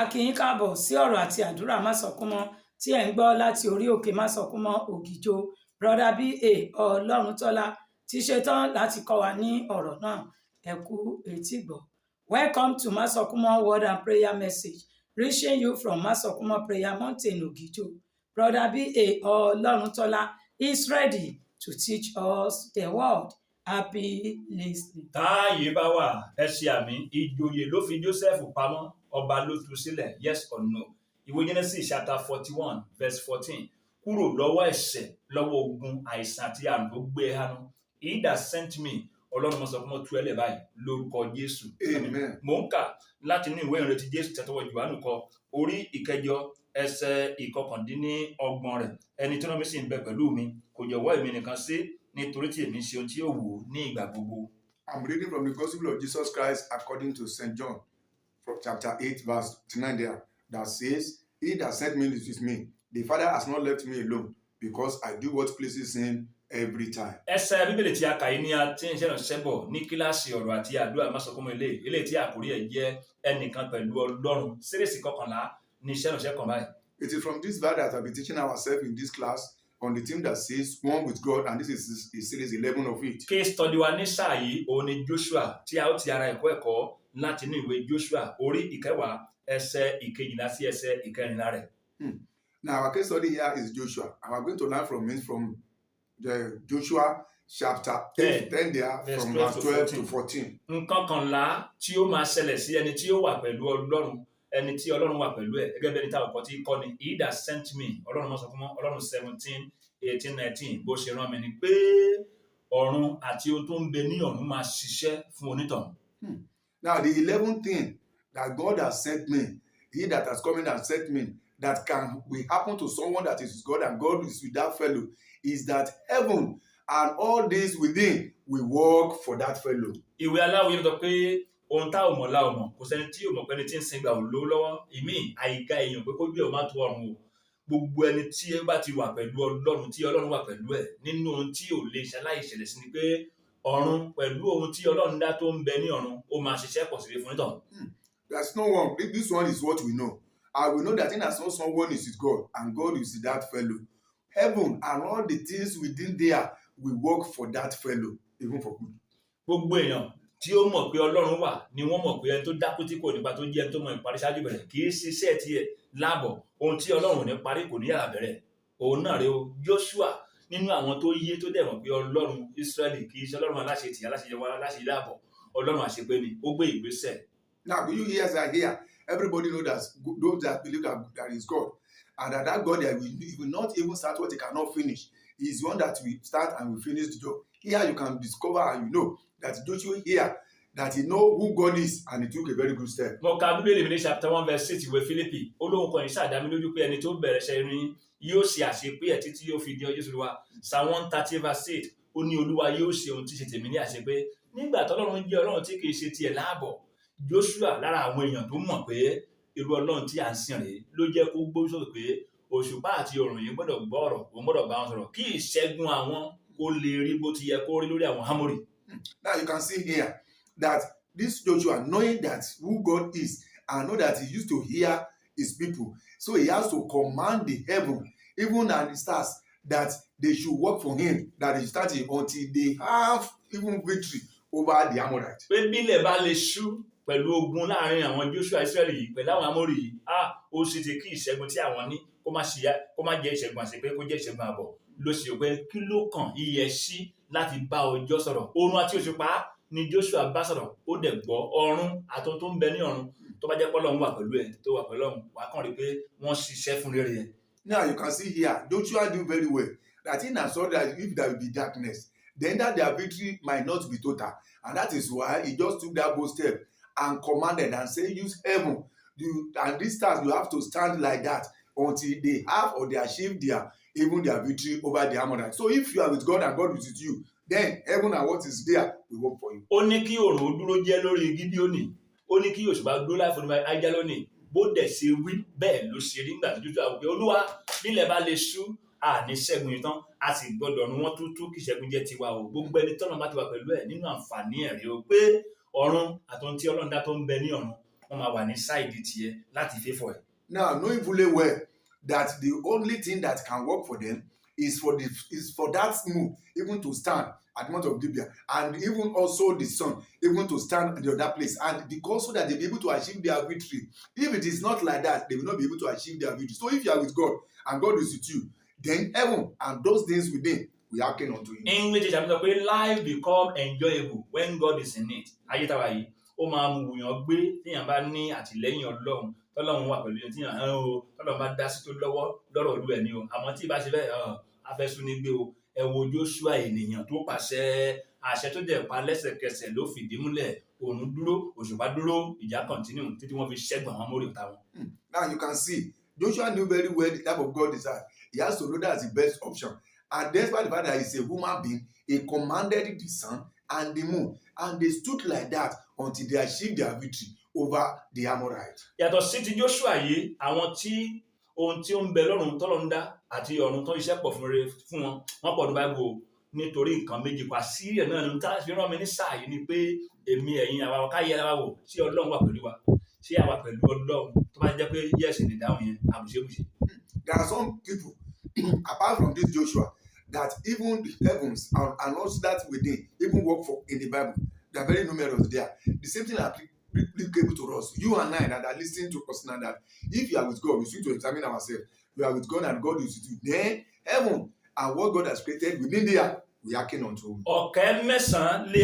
A kí yín káàbọ̀ sí ọ̀rọ̀ àti àdúrà Másọkúnmọ́ tí ẹ̀ ń gbọ́ láti orí òkè Másọkúnmọ́ Ògìjò. Brother B.A. Ọlọ́runtọ́lá ti ṣetán láti kọ́ wa ní ọ̀rọ̀ náà. Ẹ kú etígbọ̀. Welcome to Másọkúnmọ́ Word and Prayer Message, reaching you from Másọkúnmọ́ Prayer Mountain, Ògìjò. Brother B.A. Ọlọ́runtọ́lá is ready to teach us the word. Happy listening. Táàyè bá wà, ẹ ṣe àmì. Ìjòyè ló fi Joseph pamọ́, ọba ló tú sílẹ̀, yes or no. Ìwé Genesis chapter 41 verse 14. Kúrò lọ́wọ́ ẹ̀ṣẹ̀, lọ́wọ́ ogun, àìsàn àti àrùn tó gbé hánu. He that sent me, Ọlọ́run mọ̀ sọ fún mọ́ tú ẹlẹ̀ báyìí lórúkọ Jésù. Amen. Mò ń kà láti inú ìwé ìrètí Jésù tẹ́tọ́wọ́ Jòhánù kọ orí ìkẹjọ ẹsẹ̀ ìkọkàndínlọ́gbọ̀n rẹ̀. Ẹni tí wọ́n mi sì ń bẹ pẹ̀lú mi kò jọ̀wọ́ èmi nìkan sí nítorí tí èmi ṣe ohun tí ó wù ú ní ìgbà gbogbo. I'm reading from the Gospel of Jesus Christ according to St. John, from chapter 8, verse 9 there, that says, He that sent me is with me. The Father has not left me alone, because I do what pleases him every time. Ẹsẹ̀ Bíbélì tí a kà yìí ni a ti ń ṣe ìrànṣẹ́ bọ̀ ní kíláàsì ọ̀rọ̀ àti àdúrà Másọkúnmọ́ eléyìí tí àkórí ẹ̀ jẹ́ ẹnìkan pẹ̀lú Ọlọ́run. Sérèsì kọkànlá ní iṣẹ́ ìrànṣẹ́ kan báyìí. It is from this verse that I'll be teaching ourselves in this class on the theme that says, One with God, and this is series 11 of it. Case study wa ní sáà yìí òun ni Joshua tí a ó ti ara ẹ̀kọ́ láti inú ìwé Joshua orí ìkẹwàá ẹsẹ̀ ìkejìlá sí ẹsẹ̀ ìkẹrìnlá rẹ̀. Now our case study here is Joshua, and we're going to learn from it from the Joshua chapter 10 there, from verse 12 to 14. Nǹkan kànlá tí ó máa ṣẹlẹ̀ sí ẹni tí ó wà pẹ̀lú Ọlọ́run, ẹni tí Ọlọ́run wà pẹ̀lú ẹ̀ gẹ́gẹ́ bí ẹni táwọn ọkọ̀ tí kọ́ ni He that sent me, Ọlọ́run Másọkúnmọ́, Ọlọ́run 17, 18, 19 bó ṣe rán mi ni pé ọ̀run àti ohun tó ń bẹ ní ọ̀run máa ṣiṣẹ́ fún onítọ̀hún. Now the 11th thing that God has sent me, He that has come in and sent me, that will happen to someone that is with God and God is with that fellow, is that heaven and all this within will work for that fellow. Ìwé Aláwọ̀ yìí sọ pé ohun tá ò mọ̀ la ò mọ̀, kò sẹ́ni tí ò mọ̀ pé ẹni tí ń sin gbà ò lówó lọ́wọ́. Ìmí àyíká èèyàn pé kójú ẹ̀ ò má tó ọ̀run o. Gbogbo ẹni tí ẹ bá ti wà pẹ̀lú Ọlọ́run, tí Ọlọ́run wà pẹ̀lú ẹ̀, nínú ohun tí ò lè ṣaláì ṣẹlẹ̀ sí ni pé ọ̀run pẹ̀lú ohun tí Ọlọ́run dá tó ń bẹ ní ọ̀run, ó máa ṣiṣẹ́ pọ̀ sí fún onítọ̀hún. There's no one. This one is what we know. And we know that in as someone is with God and God is with that fellow, heaven and all the things within there will work for that fellow, even for good. Gbogbo èèyàn tí ó mọ̀ pé Ọlọ́run wà ni wọ́n mọ̀ pé ẹni tó dákú tí kò nípa tó jẹ́ ẹni tó mọ ìparí ṣáájú bẹ̀rẹ̀ kì í ṣiṣẹ́ tiẹ̀ láàbọ̀. Ohun tí Ọlọ́run ò ní parí kò ní yàrá bẹ̀rẹ̀. Òun náà rèé o, Joshua nínú àwọn tó yé tó dẹ̀ mọ̀ pé Ọlọ́run Ísírẹ́lì kì í ṣe Ọlọ́run aláṣetì aláṣeyẹ láàbọ̀. Ọlọ́run àṣepé ni ó gbé ìgbésẹ̀. Now, you hear that here, everybody know that those that believe that there is God, and that God that will not even start what he cannot finish. He is one that will start and will finish the job. Here you can discover and you know that Joshua here, that he know who God is, and he took a very good step. Mo ka Bíbélì mi ní chapter 1 verse 6 ìwé Fílípì. Olóhùn kan yìí ṣàdámi lójú pé ẹni tó bẹ̀rẹ̀ iṣẹ́ irin yóò ṣe àṣepé ẹ̀ títí yóò fi di ọjọ́ ìṣòro wa. Psalm 130 verse 8 ó ní Olúwa yóò ṣe ohun tí ṣe tèmi ní àṣepé. Nígbà tọ́lọ́run jẹ́ Ọlọ́run tí kì í ṣe tiẹ̀ láàbọ̀, Joshua lára àwọn èèyàn tó mọ̀ pé irú Ọlọ́run tí à ń sìn rèé ló jẹ́ kó gbójú sókè pé òṣùpá àti òrùn yìí gbọ́dọ̀ gbọ́ ọ̀rọ̀, òun gbọ́dọ̀ bá wọn sọ̀rọ̀ kí ìṣẹ́gun àwọn kó lè rí bó ti yẹ kó rí lórí àwọn Ámórì. Now you can see here that this Joshua, knowing that who God is and know that he used to hear his people, so he has to command the heaven, even and the stars, that they should work for him, that he started until they have even victory over the Amorites. Pé bílẹ̀ bá lè ṣú pẹ̀lú ogun láàrin àwọn Joshua Israẹli yìí pẹ̀lú àwọn Ámórì yìí, ó sì ti kí ìṣẹ́gun tí àwọn ní kó má jẹ́ ìṣẹ́gun àṣepé kó jẹ́ ìṣẹ́gun àbọ̀. Ló ṣe pé kí ló kàn iyẹ̀ sí láti bá ọjọ́ sọ̀rọ̀. Oòrùn àti òṣùpá ni Joshua bá sọ̀rọ̀, ó dẹ̀ gbọ́ ọ̀run àtọ́ tó ń bẹ ní ọ̀run tó bá jẹ́ pé Ọlọ́run wà pẹ̀lú ẹ̀ tó wà pẹ̀lú ọ̀run wà kàn rí pé wọ́n ṣiṣẹ́ fún rere yẹn. Now you can see here, Joshua do very well. That in and saw that if there will be darkness, then that their victory might not be total. And that is why he just took that bold step and commanded and said, use heaven. And these stars, you have to stand like that until they have or they achieve even their victory over the Amorites. So if you are with God and God is with you, then heaven and what is there will work for you. Ó ní kí òòrùn dúró jẹ́ lórí Gíbíónì, ó ní kí òṣùpá dúró láì fún ajá lónìí. Bó dẹ̀ ṣe wí bẹ́ẹ̀ ló ṣe rí nígbà tó Joshua wò pé Olúwa nílẹ̀ bá lè ṣú àní ṣẹ́gun yìí tán a sì gbọ́dọ̀ ọ̀run wọn tútú kí ṣẹ́gun jẹ́ tiwa o. Gbogbo ẹni tọ́nà bá ti wà pẹ̀lú ẹ̀ nínú àǹfààní ẹ̀ rí o pé ọ̀run àtọ́n tí Ọlọ́run dá tó ń bẹ ní ọ̀run wọ́n máa wà ní sáìdì tiẹ̀ láti favour ẹ̀. Now, knowing fully well that the only thing that can work for them is for that move even to stand at the mount of Gibeah, and even also the sun even to stand at the other place, and because so that they be able to achieve their victory. If it is not like that, they will not be able to achieve their victory. So if you are with God and God is with you, then heaven and those things within will hearken unto him. English àmì sọ pé life become enjoyable when God is in it. Ayé táwa yìí ó máa mú wùyàn gbé téèyàn bá ní àtìlẹ́yìn Ọlọ́run tọ́lọ́run wà pẹ̀lú yẹn tíyàn tọ́lọ́run bá dá sí tó lọ́wọ́ lọ́rọ̀ olú ẹ̀ ní o. Àmọ́ tí ìbá ṣe bẹ́ẹ̀ afẹ́súnigbé o, ẹ wo Joshua ènìyàn tó pàṣẹ àṣẹ tó dẹ̀ pa lẹ́sẹ̀kẹsẹ̀ ló fìdí múlẹ̀, òòrùn dúró, òṣùpá dúró, ìjà continue títí wọ́n fi ṣẹ́gun àwọn Amórì ọ̀tá wọn. Now you can see Joshua knew very well the type of God he served. He has to know that's the best option. And despite the fact that he's a human being, he commanded the sun and the moon, and they stood like that until they achieved their victory over the Amorites. Yàtọ̀ sí ti Joshua yìí, àwọn tí ohun tí ó ń bẹ lọ́run tọ́lọ́run dá àti ọ̀run tó iṣẹ́ pọ̀ fún wọn, wọ́n pọ̀ ní Bible nítorí nǹkan méjì pa Síríà náà ni tá a fi rán mi ní sáà yìí ni pé èmi ẹ̀yin àwa ká yẹra wa wò ṣé Ọlọ́run wà pẹ̀lú wa, ṣé àwa pẹ̀lú Ọlọ́run tó bá jẹ́ pé yẹ́sì ní dáhùn yẹn àbùṣebùṣe. There are some people apart from this Joshua that even the heavens and also that within even work for in the Bible. They are very numerous there. The same thing applicable to us. You and I that are listening to us now, that if you are with God, we need to examine ourselves. We are with God and God is with you. Then heaven and what God has created within there, we are keen unto him. Ọ̀kẹ́ mẹ́sàn-án lé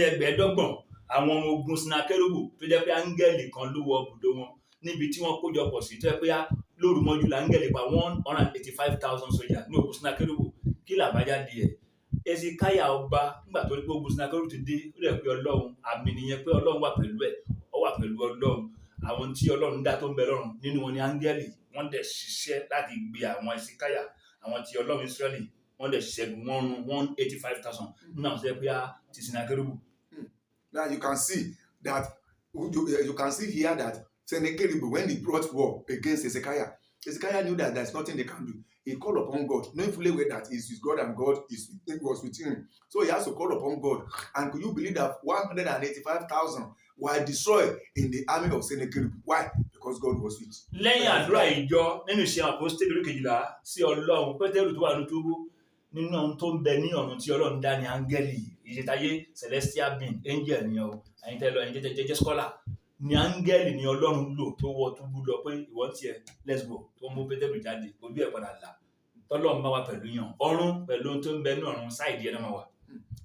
ẹgbẹ̀ẹ́dọ́gbọ̀n àwọn ọmọ ogun Sinakerubu tó jẹ́ pé áńgẹ́lì kan ló wọ ibùdó wọn níbi tí wọ́n kójọpọ̀ sí tó jẹ́ pé lóru mọ́jú láńgẹ́lì pa 185,000 soldiers ní ogun Sinakerubu. Kí làbájáde ẹ̀? Hezekiah ọba nígbà tó rí pé ogun Sinakerubu ti dé ó rẹ̀ pé Ọlọ́run àmì nìyẹn pé Ọlọ́run wà pẹ̀lú ẹ̀, ó wà pẹ̀lú Ọlọ́run. Àwọn tí Ọlọ́run dá tó ń bẹ lọ́run nínú wọn ni áńgẹ́lì, wọ́n dẹ̀ ṣiṣẹ́ láti gbé àwọn Hezekiah, àwọn tí Ọlọ́run Ísírẹ́lì wọ́n dẹ̀ ṣẹ́gun wọ́n run 185,000 nínú àwọn tó yẹ pé ti Sinakerubu. Now you can see that you can see here that Sennacherib, when he brought war against Hezekiah knew that there's nothing they can do. He called upon God, knowing fully well that he's with God and God was with him. So he has to call upon God. And could you believe that 185,000 were destroyed in the army of Sennacherib? Why? Because God was with him. Lẹ́yìn àdúrà ìjọ nínú iṣẹ́ àpọ́stélì orí 12 sí Ọlọ́run, Pétérù tó wà ní túbú nínú ohun tó ń bẹ ní ọ̀run tí Ọlọ́run dá ní áńgẹ́lì, ìṣètayé celestial being, angel ni ọ, ẹ̀yin tẹ́ lọ ẹ̀yin jẹ́jẹ́ scholar ni áńgẹ́lì ni Ọlọ́run lò tó wọ túbú lọ pé ìwọ́n tiẹ̀ let's go tó mú Pétérù jáde ojú ẹ̀ padà là tọ́lọ́run bá wà pẹ̀lú yàn ọ̀run pẹ̀lú ohun tó ń bẹ ní ọ̀run sáìdì ẹ̀ náà máa wà.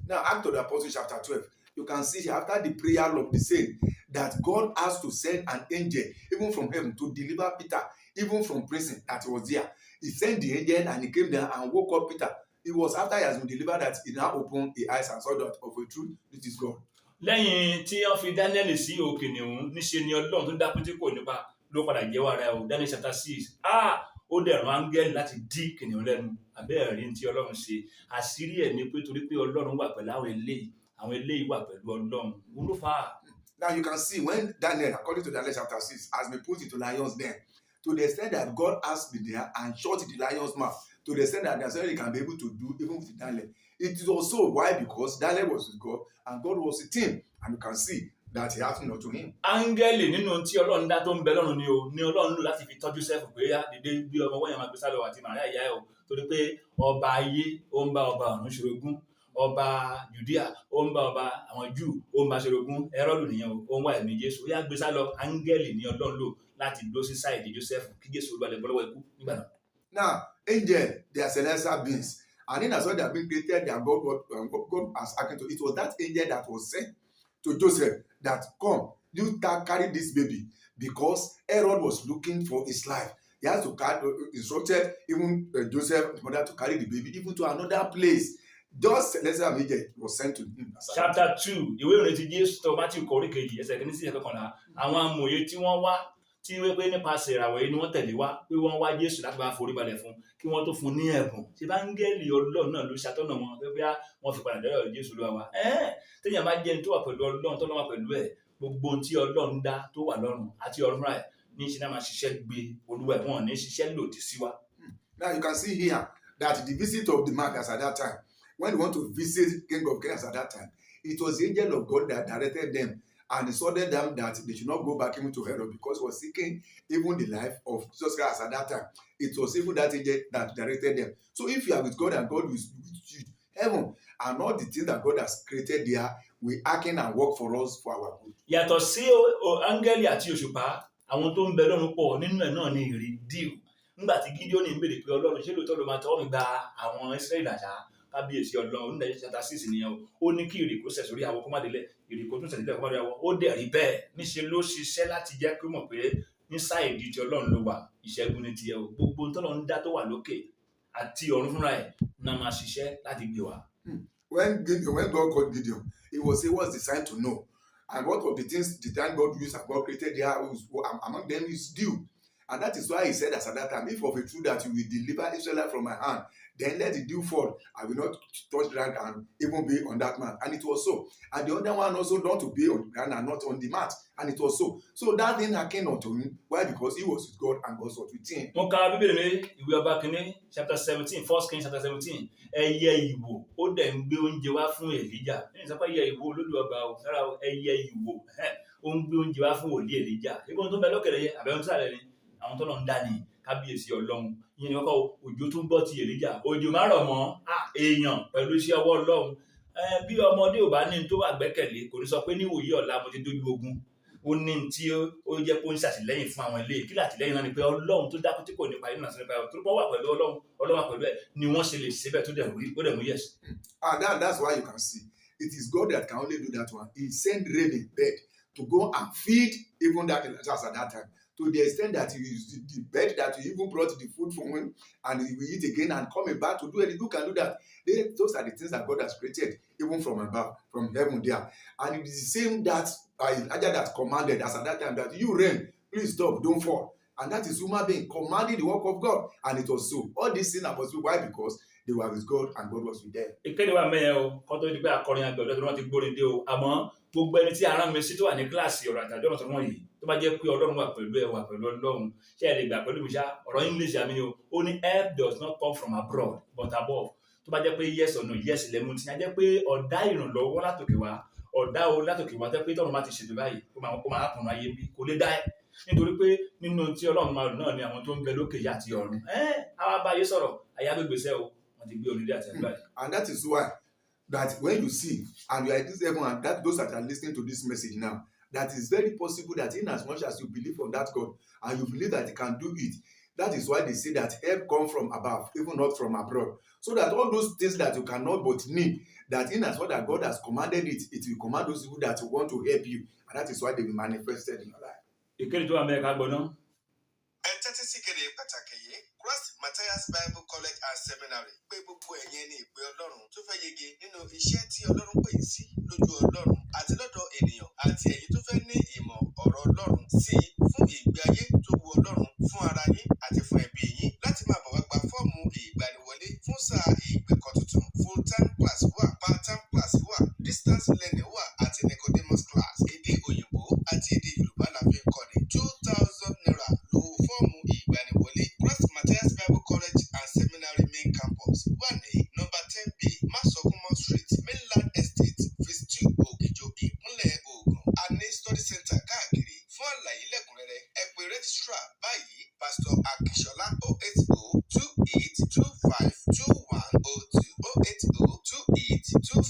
Now, Acts of the Apostles chapter 12, you can see after the prayer of the saint that God has to send an angel even from heaven to deliver Peter even from prison that he was there. He sent the angel and he came down and woke up Peter. It was after he has been delivered that he now opened his eyes and saw that of a truth this is God. Lẹ́yìn tí wọ́n fi Daniel sí òkè nìhun níṣe ni Ọlọ́run tó dá Pétérù kò nípa ló padà jẹ́wọ́ ara ẹ̀ o. Daniel chapter 6 ó dẹ̀ rán áńgẹ́lì láti dí kìnìún lẹ́nu àbẹ́ẹ̀ rí tí Ọlọ́run ṣe. Àṣírí ẹ̀ ni pé torí pé Ọlọ́run wà pẹ̀lú àwọn eléyìí wà pẹ̀lú Ọlọ́run òun ló fà á. Now you can see when Daniel, according to Daniel chapter 6, has been put into lions den, to the extent that God has been there and shut the lion's mouth, to the extent that he can be able to do even with Daniel. It is also why, because Daniel was with God and God was with him, and you can see that he has not to him. Áńgẹ́lì nínú tí Ọlọ́run dá tó ń bẹ lọ́run ni Ọlọ́run lò láti fi tọ́jú Joseph pé yá dédé bí ọmọ wọ́n yẹn máa gbé sálọ àti Màríà ìyá ẹ̀ o torí pé ọba ayé ó ń bá ọba ọ̀run ṣorogún, ọba Judea ó ń bá ọba àwọn Júù ó ń bá ṣorogún, Hẹ́rọ́dù nìyẹn ó ń wá ẹ̀mí Jésù, ó yá gbé sálọ. Áńgẹ́lì ni Ọlọ́run lò láti dó sí sáìdì Joseph kí Jésù olúbalẹ̀ bọ́lọ́wọ́ ikú nígbà náà. Now, angel, they are celestial beings. And in as well they have been created, their God has acted to. It was that angel that was sent to Joseph that come, you carry this baby, because Herod was looking for his life. He has to instructed even Joseph, the mother, to carry the baby even to another place. Just celestial angel was sent to him. Chapter 2, ìwé ìròyìn ti Jésù tó Matthew kọrí kejì ẹsẹ̀ kìíní sí ẹ̀kọ́ kọ̀ọ̀la. Àwọn amòye tí wọ́n wá tí wọ́n pé nípasẹ̀ ìràwọ̀ yìí ni wọ́n tẹ̀lé wá pé wọ́n wá Jésù láti bá forí balẹ̀ fún kí wọ́n tó fún ní ẹ̀bùn. Ṣé bá áńgẹ́lì Ọlọ́run náà ló ṣàtọ́nà wọn pé bí wọ́n fi padà dọ́rọ̀ Jésù lọ́wọ́ wa. Téèyàn bá jẹ́ ẹni tó wà pẹ̀lú Ọlọ́run tó lọ́wọ́ pẹ̀lú ẹ̀ gbogbo ohun tí Ọlọ́run dá tó wà lọ́run àti ọ̀run rẹ̀ ní ṣe náà máa ṣiṣẹ́ gbé olúwa ẹ̀ wọ́n ní ṣiṣẹ́ lòdì sí wa. Now you can see here that the visit of the Magas at that time, when they want to visit King of Kings at that time, it was the angel of God that directed them and exhorted them that they should not go back even to Herod, because he was seeking even the life of Jesus Christ at that time. It was even that angel that directed them. So if you are with God and God is with you, heaven and all the things that God has created there will hearken and work for us for our good. Yàtọ̀ sí áńgẹ́lì àti òṣùpá, àwọn tó ń bẹ lọ́run pọ̀ nínú ẹ̀ náà ní ìrì díù. Nígbà tí Gídíónì ń béèrè pé Ọlọ́run ṣé lóòótọ́ ló máa tọwọ́ mi gba àwọn Ísírẹ́lì àṣà, kábíyèsí Ọlọ́run nígbà tí chapter 6 nìyẹn o. Ó ní kí ìrì kó sẹ̀ sórí àwọn kó má délẹ̀, ìrì kó tún sẹ̀ sílẹ̀ kó má délẹ̀ wọ́n. Ó dẹ̀ rí bẹ́ẹ̀. Níṣe ló ṣiṣẹ́ láti jẹ́ kó mọ̀ pé ní sáìdì tí Ọlọ́run ló wà, ìṣẹ́gun ní tiẹ̀ o. Gbogbo ohun tọ́lọ́run dá tó wà lókè àti ọ̀run fúnra ẹ̀ náà máa ṣiṣẹ́ láti gbé wa. When God called Gideon, he was designed to know. And what of the things the time God used and God created there among them is dew. And that is why he said as at that time, if of a truth that you will deliver Israel from my hand, then let the dew fall. I will not touch the ground and even be on that man. And it was so. And the other one also not to be on the ground and not on the mat. And it was so. So that thing came unto him. Why? Because he was with God and God was with him. Mo ka Bíbélì mi ìwé ọba kìíní chapter 17, 1 Kings chapter 17. Ẹyẹ ìwò ó dẹ̀ ń gbé oúnjẹ wá fún Èlíjà. Ní ìsọpá ẹyẹ ìwò olódù ọba ò sára ẹyẹ ìwò ó ń gbé oúnjẹ wá fún wòlíì Èlíjà. Ibo tó ń bẹ lókèrè yẹ àbẹ̀wọ̀n tó sàlẹ̀ ni àwọn tó lọ ń dá ní kábíyèsí Ọlọ́run. Ìyẹn ni wọ́n kọ́ òjò tún gbọ́ ti Èlíjà. Òjò má rọ̀ mọ́ èèyàn pẹ̀lú iṣẹ́ ọwọ́ Ọlọ́run. Bí ọmọdé ò bá ní tó wà gbẹ́kẹ̀lé kò ní sọ pé níwòyí ọ̀la mo ti dójú ogun. Ó ní tí ó jẹ́ kó ń ṣàtìlẹ́yìn fún àwọn ilé kí látìlẹ́yìn náà ni pé Ọlọ́run tó dákú tí kò nípa inú àti nípa ẹ̀ tó bọ́ wà pẹ̀lú Ọlọ́run wà pẹ̀lú ẹ̀ ni wọ́n ṣe lè ṣe bẹ́ẹ̀ tó dẹ̀ mú yes. That's why you can see it is God that can only do that one. He sent rain in bed to go and feed even that Lazarus at that time, to the extent that he used the bed that he even brought the food from him and he will eat again and coming back to do anything. Who can do that? Those are the things that God has created even from above, from heaven there. And it is the same that Elijah that commanded as at that time that you rain, please stop, don't fall. And that is human being commanding the work of God. And it was so. All these things are possible. Why? Because they were with God and God was with them. Ìkéde wa mẹ́yẹn o, kọ́ tó di pé akọrin àgbẹ̀ ọ̀dọ́ tó wọ́n ti gbórin dé o, àmọ́ gbogbo ẹni tí arán mi sí tó wà ní kíláàsì ọ̀rọ̀ àtàjọ́ ọ̀tọ̀ wọ̀nyí tó bá jẹ́ pé Ọlọ́run wà pẹ̀lú ẹ wà pẹ̀lú Ọlọ́run ṣé ẹ lè gbà pẹ̀lú mi ṣá ọ̀rọ̀ English àmì ni o, ó ní help does not come from abroad but above. Tó bá jẹ́ pé yes or no yes lẹ́mú tí a jẹ́ pé ọ̀dá ìrànlọ́wọ́ látòkè wá ọ̀dá o látòkè wá tẹ́ pé tọ́run bá ti ṣètò báyìí ó máa kùnà ayé bí kò lè dá ẹ nítorí pé nínú tí Ọlọ́run máa lò náà ni àwọn tó ń bẹ lókè yá àti ọ̀run àwa bá ayé sọ̀rọ̀ ayé agbègbèsẹ́ o wọ́n ti gbé onídé àti ẹgbẹ́ rẹ̀. And that is why that when you see and you are in this heaven and that those that are listening to this message now, that is very possible that in as much as you believe on that God and you believe that he can do it, that is why they say that help come from above, even not from abroad. So that all those things that you cannot but need, that in as much that God has commanded it, it will command those people that want to help you, and that is why they will manifested in your life. Ìkéde tó wà mẹ́rin ká gbọ́ náà. Ẹ tẹ́tí sí kéde pàtàkì yìí, Christ Matthias Bible College and Seminary pé gbogbo ẹ̀yin ní ìpè Ọlọ́run tó fẹ́ yege nínú iṣẹ́ tí Ọlọ́run pè yín sí lójú Ọlọ́run àti lọ́dọ̀ ènìyàn àti ẹ̀yin tó fẹ́ ní ìmọ̀ ọ̀rọ̀ Ọlọ́run sí fún ìgbé ayé tó wu Ọlọ́run fún ara yín àti fún ẹbí yín láti máa bọ̀ wá gba fọ́ọ̀mù ìgbaniwọlé fún sáà ìgbẹ̀kọ̀ tuntun full time class wà part time class wà distance learning wà àti Nicodemus class èdè òyìnbó àti èdè Yorùbá la fi ń kọ́ni 2,000 naira lówó fọ́ọ̀mù ìgbaniwọlé Christ Matthias Bible College and Seminary main campus wà ní number 10B Masokumo Street Mainland Estate phase 2 Ògìjò ìpínlẹ̀ Ògùn a ní study center káàkiri fún àlàyé lẹ́kùnrẹ́rẹ́ ẹ pè registrar báyìí Pastor Akínsọ́lá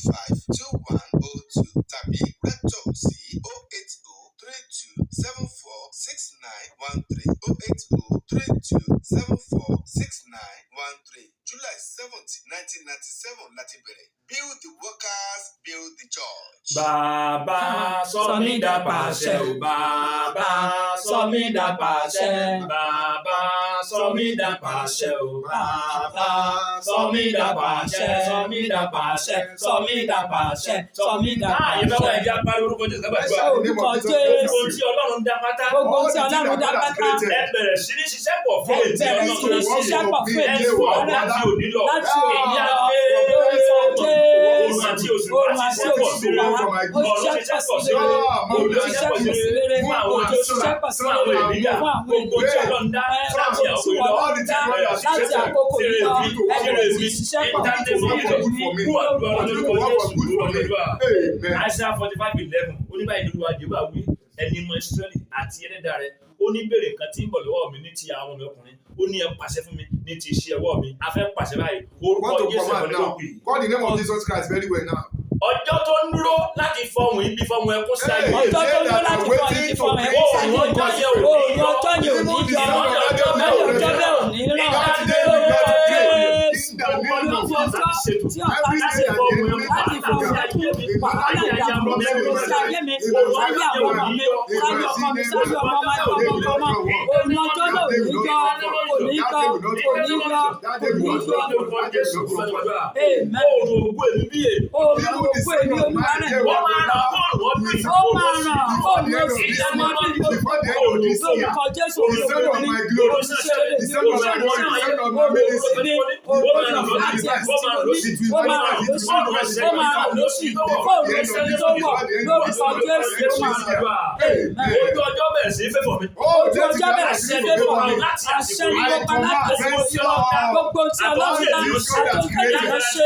08028252102 tàbí rector sí 08032746913 July 7th 1997 láti bẹ̀rẹ̀ build the workers build the church. Bàbá sọ mí dà pàṣẹ o, bàbá sọ mí dà pàṣẹ, bàbá sọ mí dà pàṣẹ o, bàbá sọ mí dà pàṣẹ, sọ mí dà pàṣẹ, sọ mí dà pàṣẹ, sọ mí dà pàṣẹ. Ìbáwọ̀ ẹ̀jẹ̀ apárí orúkọ Jésù kábàá gbọ́. Orúkọ Jésù. Gbogbo tí Ọlọ́run dá pátá. Gbogbo tí Ọlọ́run dá pátá. Ẹ bẹ̀rẹ̀ sí ní ṣiṣẹ́ pọ̀ fún èdè Bẹ̀rẹ̀ sí ní ṣiṣẹ́ pọ̀ fún èdè Ọlọ́run láti òní lọ. láti òní lọ. Èyí á gbé Orúkọ Jésù. òun àti àti òṣùpá oòrùn àti ṣiṣẹ́ pọ̀ sí òṣùpá rere. ó Ọ̀run ṣiṣẹ́ ṣiṣẹ́ pọ̀ pọ̀ sí sí rere rere. òjò Òjò ṣiṣẹ́ ṣiṣẹ́ pọ̀ pọ̀ sí sí rere. rere Fún àwọn òjò àṣúra, ṣiṣẹ́ pọ̀ sí fún àwọn rere ènìyàn, fún àwọn gbogbo tí ènìyàn Ọlọ́run dá láti tí àkókò wọ́n lọ. lọ́ọ́ dá láti àkókò yìí lọ ẹ̀bẹ̀rẹ̀ sí ṣiṣẹ́ pọ̀ Isaiah 45:11 oníbàyí ló wá jẹ́ wí ẹni mọ Ísírẹ́lì àti ẹlẹ́dàá rẹ̀ ó ní béèrè nǹkan tí ń bọ̀ lọ́wọ́ mi ní ti àwọn ọmọ ọkùnrin ó ní ẹ pàṣẹ fún mi ní ti iṣẹ́ ọwọ́ mi a fẹ́ pàṣẹ báyìí orúkọ Jésù ẹ̀kọ́ ló pè. Call the name of Jesus Christ very well now. Ọjọ́ tó ń dúró láti fọhùn ibi fọhùn ẹkún sí ayé. ọjọ́ tó ń dúró láti fọhùn ibi fọhùn ẹkún sí ayé. Òòrùn ọjọ́ yẹn ò ní yọ. Òòrùn ọjọ́ yẹn ò ní yọ. Mẹ́lẹ̀ ọjọ́ bẹ́ẹ̀ ò ní rán. Tí ọ̀tá ti ṣe fọhùn láti fọhùn ẹkún wàhálà ìdààmú ìṣòro sí ayé mi sáyé àwọn ọmọ mi sáyé ọkọ mi sáyé ọmọ ọmọ ẹgbẹ́ ọmọ ọmọ òòrùn ọjọ́ náà ò ní yọ kò ní yọ kò ní yọ kò ní yọ. Amen. Òòrùn ògbó èmi bí èmi. Òòrùn ògbó èmi olúwa rẹ̀ Wọ́n máa ràn fóònù ọdún yìí. ó máa ràn fóònù oṣù ìdáná ọdún lórúkọ Jésù olùkọ́ mi olùṣèlè ní olùṣèlè olùṣèlè olùṣèlè láti ẹ̀sìn ó máa ràn lóṣù ó máa ràn lóṣù fóònù oṣù tó wọ̀ lórúkọ Jésù ó máa ràn. Ojú ọjọ́ bẹ̀rẹ̀ sí fẹ́fọ̀ mi. Ojú ọjọ́ bẹ̀rẹ̀ sí fẹ́fọ̀ mi àṣẹ ni mo pa láti ẹ̀sìn gbogbo tí Ọlọ́run dá àtúntẹ̀dá lọ ṣe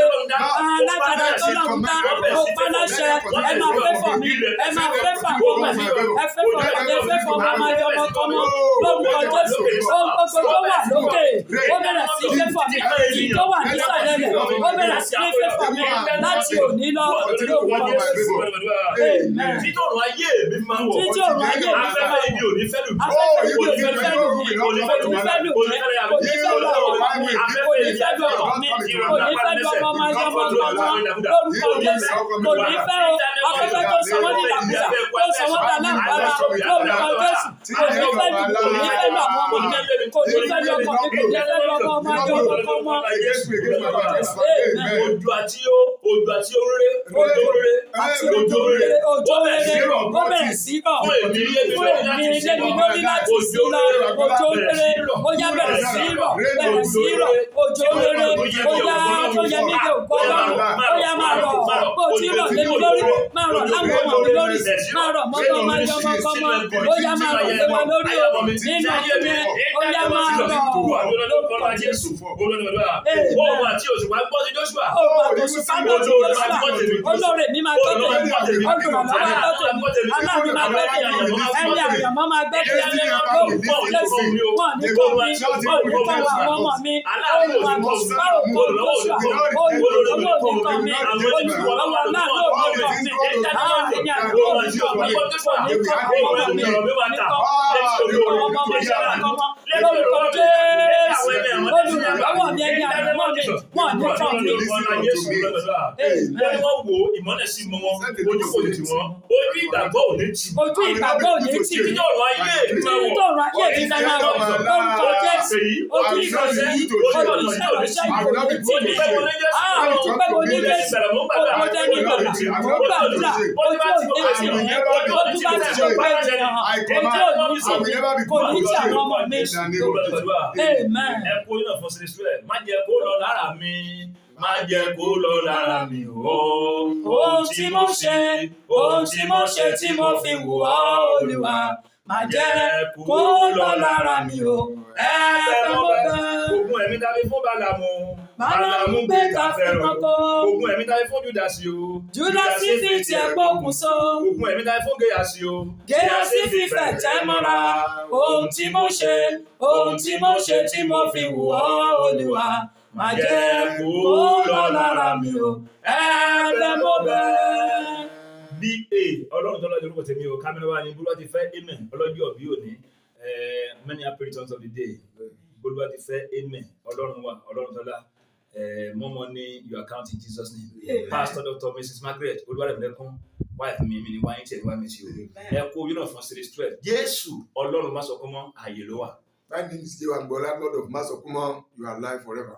alágbàdá tó lọ́run dá mo pa láṣẹ ẹ máa fẹ́fọ̀ mi ẹ máa fẹ́fọ̀ àwọn ọmọ mi ẹ fẹ́fọ̀ mi ẹ fẹ́fọ̀ mi ọmọ ayé ọmọ kọ́mọ lórúkọ Jésù ohun gbogbo tó wà lókè ó bẹ̀rẹ̀ sí fẹ́fọ̀ mi èyí tó wà nísàlẹ̀ rẹ̀ ó bẹ̀rẹ̀ sí fẹ́fọ̀ mi láti òní lọ lórúkọ Jésù. Títọ̀run ayé mi máa wọ̀. Títọ̀run ayé mi máa wọ̀. Afẹ́fẹ́ ibi ò ní fẹ́ lù mí. Afẹ́fẹ́ ibi ò ní fẹ́ lù mí. Kò ní fẹ́ lù mí. Kò ní fẹ́ lù ọmọ mi. Kò ní fẹ́ lù ọmọ mi. Kò ní fẹ́ lù ọmọ mi. Kò ní fẹ́ lù ọmọ máa yọ ọmọ lórúkọ Jésù. Kò ní fẹ́ o. Afẹ́fẹ́ tó sọ wọ́n ní ìdàkúdà. Tó sọ wọ́n dà láǹgbára lórúkọ Jésù. Kò ní fẹ́ lù àwọn ọmọ mi. Kò ní fẹ́ lù ọkọ mi. Kò ní fẹ́ lù ọmọ máa yọ ọmọ. Ojú àti oréré. Òjò rere ó bẹ̀rẹ̀ sí rọ̀ fún èmi lémi lórí láti sí lọ òjò rere ó yá bẹ̀rẹ̀ sí rọ̀ òjò rere ó yá tó yẹ mí lè gbọ́ lọ́rùn ó yá máa rọ̀ bó ti rọ̀ lémi lórí máa rọ̀ láwọn ọmọ mi lórí máa rọ̀ mọ́tò máa yọ ọmọ kọ́mọ ó yá máa rọ̀ lé wa lórí o nínú ayé mi ó yá máa rọ̀ lórúkọ Jésù. Òun àti òṣùpá gbọ́ ti Joshua. Òun àti òṣùpá gbọ́ ti Joshua. Olóore mi máa gbọ́ tèmi. Olùrànlọ́wọ́ gbọ́ tèmi. Aláàbí máa gbọ́ tèmi. Ẹni àyànmọ́ máa gbọ́ tèmi. Lórúkọ Jésù. Wọ́n ní kọ́ mi. Wọ́n ní kọ́ àwọn ọmọ mi. Òun àti òṣùpá òkú Joshua. Olùrànlọ́wọ́ ní kọ́ mi. Olùrànlọ́wọ́ náà ló ní kọ́ mi. Ẹni àyànmọ́ ní kọ́ mi. Wọ́n ní kọ́ àwọn ọmọ mi. Lórúkọ Jésù. Olùrànlọ́wọ́ mi ẹni àyànmọ́ mi. Wọ́n ní kọ́ mi. Wọ́n wo ìmọ́lẹ̀ sí mọ́ wọn, ojú kò tì wọ́n, ojú ìgbàgbọ́ ò ní tì. Ojú ìgbàgbọ́ ò ní tì. Títọ̀run ayé mi máa wọ̀. Títọ̀run ayé mi máa wọ̀. Lórúkọ Jésù. Ojú ìgbàgbọ́ ojú ìṣẹ̀lọ̀ṣẹ̀ ìgbò ní tì mí. Àrùn pé mo ní Jésù. Mo jẹ́ ní ìgbàlà. Mo gbàdúrà. Ojú ò ní tì mí. Ojú bá ti ṣe pé ènìyàn. Ojú ò ní tì mí. Kò ní tì àwọn ọmọ mi. Amen. Ẹ kó iná fún sísúlẹ̀, má jẹ́ kó lọ lára mi. Má jẹ́ kó lọ lára mi o. Ohun tí mo ṣe tí mo fi wù ọ́ Olúwa. Má jẹ́ kó lọ lára mi o. Ẹ̀ẹ́dẹ̀ mo bẹ̀. Ogun ẹ̀mí tàbí fún Bálámù. Bálámù gbé ta fún kọ́kọ́. Ogun ẹ̀mí tàbí fún Júdásì o. Júdásì fi tiẹ̀ gbókun so. Ogun ẹ̀mí tàbí fún Géyásì o. Géyásì fi fẹ̀ tẹ́ mọ́ra. Ohun tí mo ṣe tí mo fi wù ọ́ Olúwa. Má jẹ́ kó lọ lára mi o. Ẹ̀ẹ́dẹ̀ mo bẹ̀. B.A. Ọlọ́run tó lọ́jọ́ orúkọ tèmi o. Kámẹ́rà wa ni Bólúwa ti fẹ́ amen. Ọlọ́jọ́ òbí òní. Many happy returns of the day. Bólúwa ti fẹ́ amen. Ọlọ́run wa, Ọlọ́run tọ́lá. More money your account in Jesus' name. Amen. Pastor Dr. Mrs. Margaret Olúwarẹ̀mílẹ́kún wife mi ni wáyé tí ẹni wá mi sí o. Ẹ kó yín náà fún series 12. Jésù Ọlọ́run má sọ kún mọ́ ààyè ló wà. My name is Jewan Bola, Lord of Masokumo. You are alive forever.